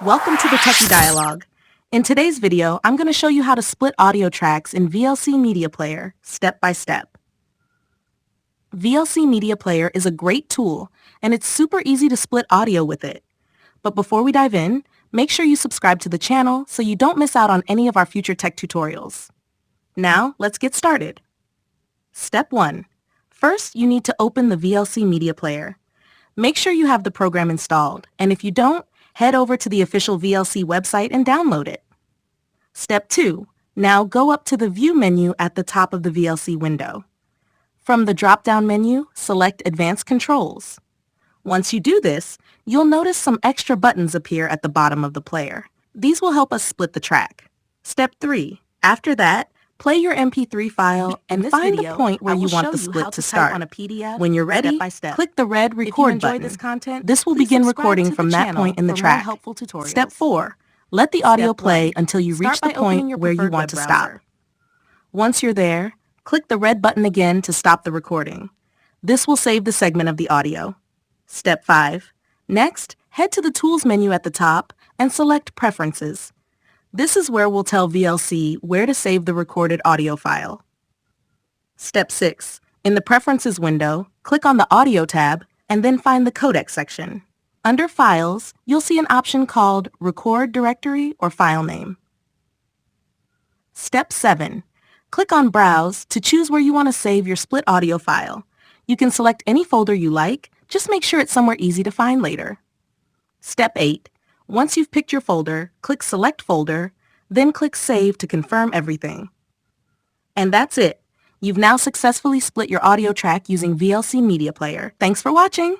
Welcome to the Techie Dialogue. In today's video, I'm going to show you how to split audio tracks in VLC Media Player, step by step. VLC Media Player is a great tool, and it's super easy to split audio with it. But before we dive in, make sure you subscribe to the channel so you don't miss out on any of our future tech tutorials. Now, let's get started. Step 1. First, you need to open the VLC Media Player. Make sure you have the program installed, and if you don't, head over to the official VLC website and download it. Step 2. Now go up to the View menu at the top of the VLC window. From the drop-down menu, select Advanced Controls. Once you do this, you'll notice some extra buttons appear at the bottom of the player. These will help us split the track. Step 3. After that, play your MP3 file and find the point where you want the split to start. When you're ready, click the red record button. This will begin recording from that point in the track. Step 4. Let the audio play until you reach the point where you want to stop. Once you're there, click the red button again to stop the recording. This will save the segment of the audio. Step 5. Next, head to the Tools menu at the top and select Preferences. This is where we'll tell VLC where to save the recorded audio file. Step 6. In the Preferences window, click on the Audio tab and then find the Codec section. Under Files, you'll see an option called Record Directory or File Name. Step 7. Click on Browse to choose where you want to save your split audio file. You can select any folder you like, just make sure it's somewhere easy to find later. Step 8. Once you've picked your folder, click Select Folder, then click Save to confirm everything. And that's it. You've now successfully split your audio track using VLC Media Player. Thanks for watching!